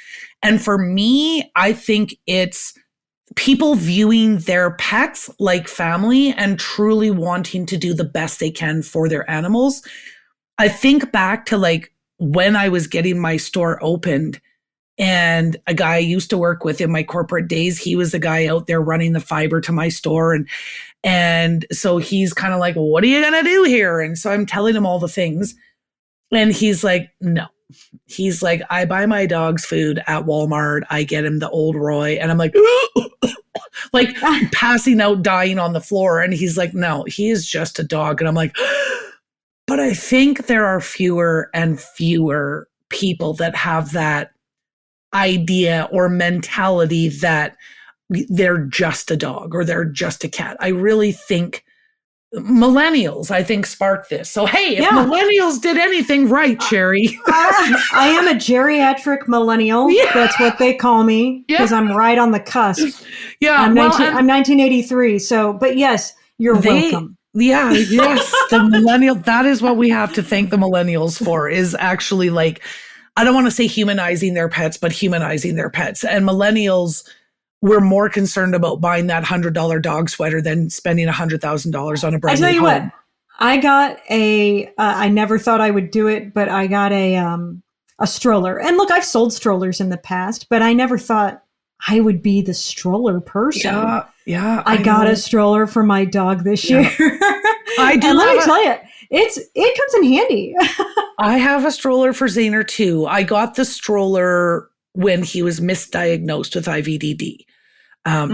And for me, I think it's people viewing their pets like family and truly wanting to do the best they can for their animals. I think back to like when I was getting my store opened, and a guy I used to work with in my corporate days, he was the guy out there running the fiber to my store. And so he's kind of like, well, what are you going to do here? And so I'm telling him all the things. And he's like, no. He's like, I buy my dog's food at Walmart. I get him the Old Roy. And I'm like, like passing out, dying on the floor. And he's like, no, he is just a dog. And I'm like, but I think there are fewer and fewer people that have that idea or mentality that they're just a dog or they're just a cat. I really think millennials, I think, sparked this. So, hey, if millennials did anything right, Sherry. I am a geriatric millennial. Yeah. That's what they call me, because I'm right on the cusp. Yeah. I'm 1983. So, but yes, you're welcome. Yeah, yes. The millennial, that is what we have to thank the millennials for, is actually like, I don't want to say humanizing their pets, but humanizing their pets. And millennials were more concerned about buying that $100 dog sweater than spending $100,000 on a brand new home. I tell you what, I got I never thought I would do it, but I got a stroller. And look, I've sold strollers in the past, but I never thought I would be the stroller person. Yeah. I got a stroller for my dog this year. I do. And let me tell you, it comes in handy. I have a stroller for Zaner too. I got the stroller when he was misdiagnosed with IVDD.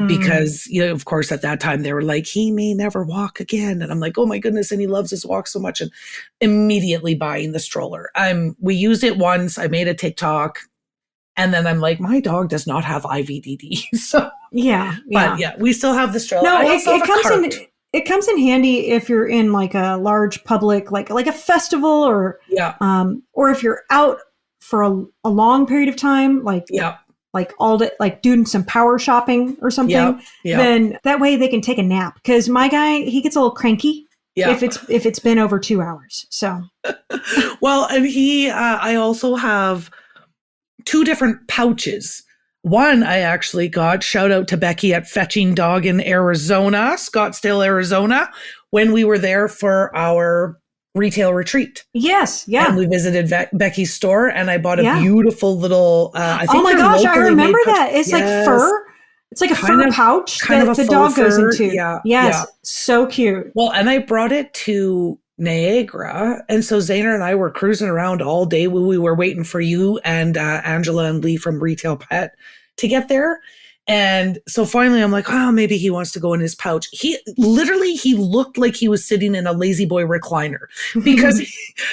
Because, you know, of course, at that time they were like, he may never walk again. And I'm like, oh my goodness. And he loves his walk so much, and immediately buying the stroller. We used it once. I made a TikTok, and then I'm like, my dog does not have IVDD. So but we still have the stroller. No, it comes in handy if you're in like a large public, like a festival, or if you're out for a long period of time, like all day, like doing some power shopping or something. Then that way they can take a nap. Because my guy, he gets a little cranky if it's been over 2 hours. So well, and I also have 2 different pouches. One I actually got, shout out to Becky at Fetching Dog in Arizona, Scottsdale, Arizona, when we were there for our retail retreat. Yes, yeah. And we visited Becky's store, and I bought a beautiful little, I think, oh my gosh, I remember that. It's like fur. It's like a fur pouch that the dog goes into. Yeah. Yes, so cute. Well, and I brought it to Niagara. And so Zaner and I were cruising around all day when we were waiting for you and Angela and Lee from Retail Pet to get there. And so finally I'm like, oh, maybe he wants to go in his pouch. He looked like he was sitting in a lazy boy recliner, because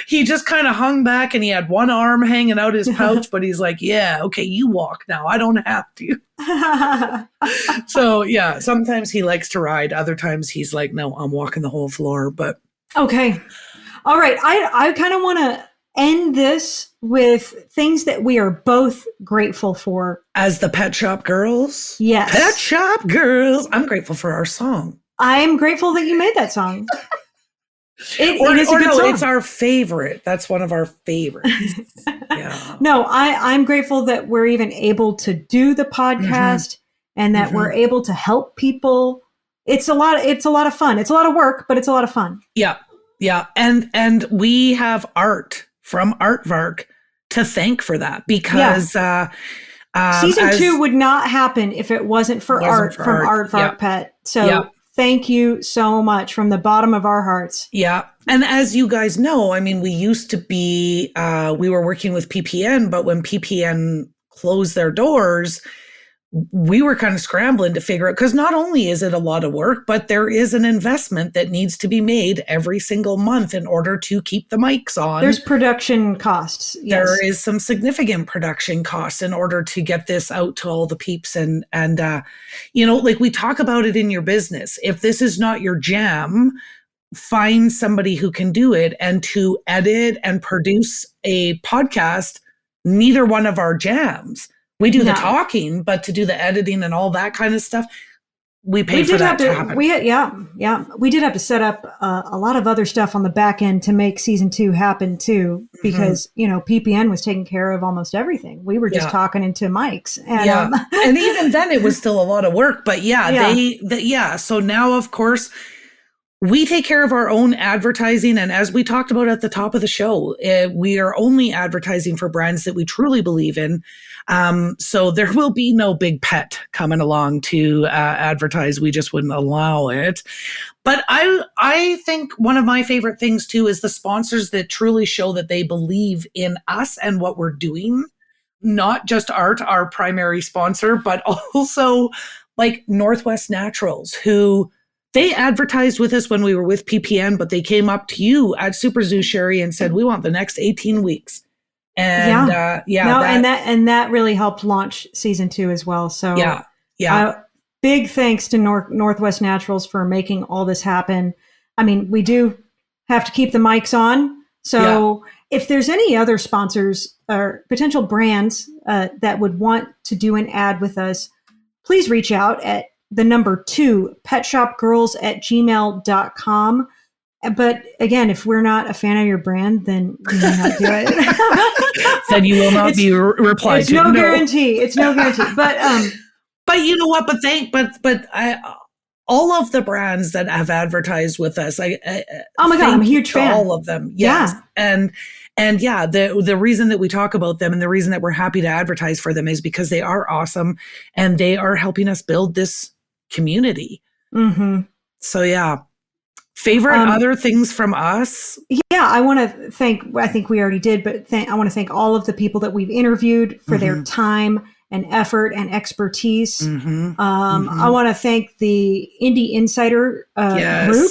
he just kind of hung back and he had one arm hanging out his pouch, but he's like, yeah, okay, you walk now. I don't have to. So yeah, sometimes he likes to ride. Other times he's like, no, I'm walking the whole floor. But okay. All right. I kind of want to end this with things that we are both grateful for. As the Pet Shop Girls? Yes. Pet Shop Girls. I'm grateful for our song. I'm grateful that you made that song. It is a good song. It's our favorite. That's one of our favorites. Yeah. No, I'm grateful that we're even able to do the podcast and that we're able to help people. It's a lot of fun. It's a lot of work, but it's a lot of fun. Yeah. Yeah. And we have Art from Artvark to thank for that because Season as 2 would not happen if it wasn't for Art from Aardvark Yeah. Pet. So Yeah. thank you so much from the bottom of our hearts. Yeah. And as you guys know, I mean, we used to be, we were working with PPN, but when PPN closed their doors, we were kind of scrambling to figure out, because not only is it a lot of work, but there is an investment that needs to be made every single month in order to keep the mics on. There's production costs. Yes. There is some significant production costs in order to get this out to all the peeps. And you know, like we talk about it in your business. If this is not your jam, find somebody who can do it. And to edit and produce a podcast, neither one of our jams. We do the talking, but to do the editing and all that kind of stuff, we paid for that to happen. We did have to set up a lot of other stuff on the back end to make season 2 happen too, because you know PPN was taking care of almost everything. We were just talking into mics, and and even then it was still a lot of work. But so now of course we take care of our own advertising, and as we talked about at the top of the show, we are only advertising for brands that we truly believe in. So there will be no big pet coming along to advertise. We just wouldn't allow it. But I think one of my favorite things too is the sponsors that truly show that they believe in us and what we're doing. Not just Art, our primary sponsor, but also like Northwest Naturals, who they advertised with us when we were with PPN, but they came up to you at Super Zoo, Sherry, and said, we want the next 18 weeks. And that really helped launch season 2 as well. So big thanks to Northwest Naturals for making all this happen. I mean, we do have to keep the mics on. So if there's any other sponsors or potential brands that would want to do an ad with us, please reach out at the number 2 petshopgirls@gmail.com. But again, if we're not a fan of your brand, then we may not do it. Then you will not be replied it's to. No guarantee. It's no guarantee. But you know what? But all of the brands that have advertised with us, oh my God, I'm a huge fan. All of them, yes. Yeah. And the reason that we talk about them and the reason that we're happy to advertise for them is because they are awesome and they are helping us build this community. Mm-hmm. So favorite other things from us? Yeah, I want to thank, I think we already did, but I want to thank all of the people that we've interviewed for their time and effort and expertise. I want to thank the Indie Insider group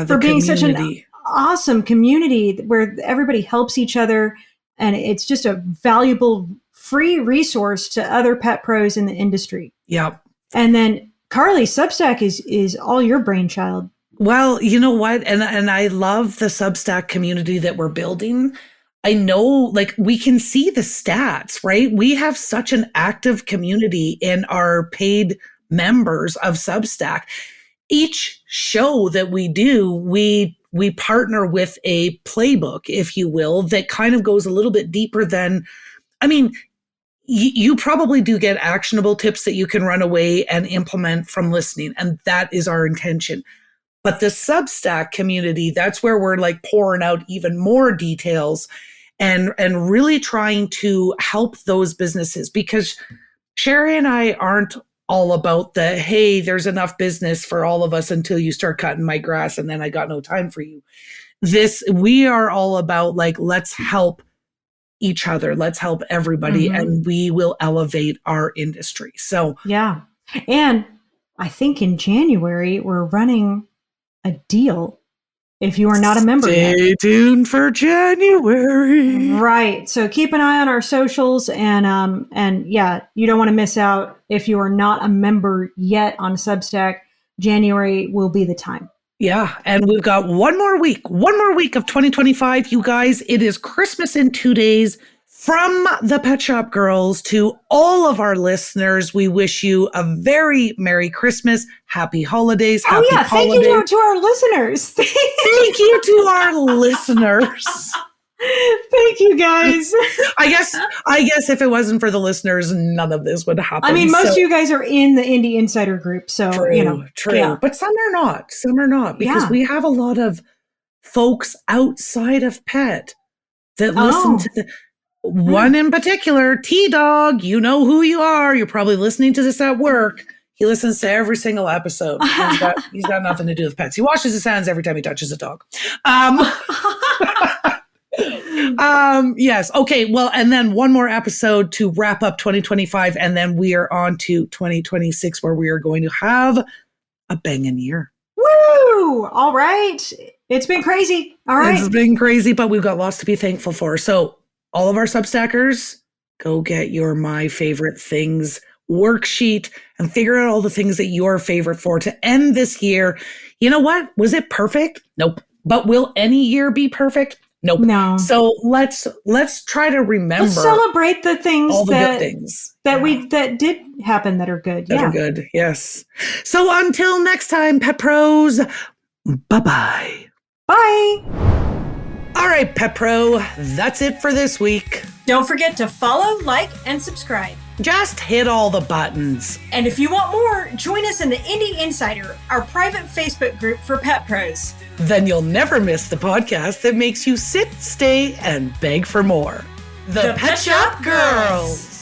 for being such an awesome community where everybody helps each other. And it's just a valuable free resource to other pet pros in the industry. Yep. And then Carly, Substack is all your brainchild. Well, you know what? And I love the Substack community that we're building. I know, like, we can see the stats, right? We have such an active community in our paid members of Substack. Each show that we do, we partner with a playbook, if you will, that kind of goes a little bit deeper than, I mean, you probably do get actionable tips that you can run away and implement from listening. And that is our intention. But the Substack community, that's where we're like pouring out even more details and really trying to help those businesses, because Sherry and I aren't all about the, hey, there's enough business for all of us until you start cutting my grass and then I got no time for you. We are all about like, let's help each other. Let's help everybody and we will elevate our industry. So, yeah. And I think in January, we're running a deal if you are not a member yet. Stay tuned for January. Right. So keep an eye on our socials and you don't want to miss out. If you are not a member yet on Substack, January will be the time. Yeah. And we've got one more week of 2025, you guys. It is Christmas in 2 days. From the Pet Shop Girls to all of our listeners, we wish you a very Merry Christmas, Happy Holidays, Happy holidays. Thank you to our listeners. Thank you to our listeners. Thank you, guys. I guess if it wasn't for the listeners, none of this would happen. I mean, most of you guys are in the Indie Insider group, so true. Yeah. But some are not. Some are not because we have a lot of folks outside of pet that listen to the one in particular, T-Dog. You know who you are. You're probably listening to this at work. He listens to every single episode. He's got nothing to do with pets. He washes his hands every time he touches a dog. Yes. Okay. Well, and then one more episode to wrap up 2025. And then we are on to 2026, where we are going to have a banging year. Woo! All right. It's been crazy. All right. It's been crazy, but we've got lots to be thankful for. So all of our Substackers, go get your My Favorite Things worksheet and figure out all the things that you're favorite for to end this year. You know what? Was it perfect? Nope. But will any year be perfect? Nope. No. So let's try to remember. Let's celebrate the things all the good things that did happen that are good. That are good. Yes. So until next time, Pet Pros, bye-bye. Bye. All right, Pet Pro, that's it for this week. Don't forget to follow, like, and subscribe. Just hit all the buttons. And if you want more, join us in the Indie Insider, our private Facebook group for pet pros. Then you'll never miss the podcast that makes you sit, stay, and beg for more. The Pet Shop Girls.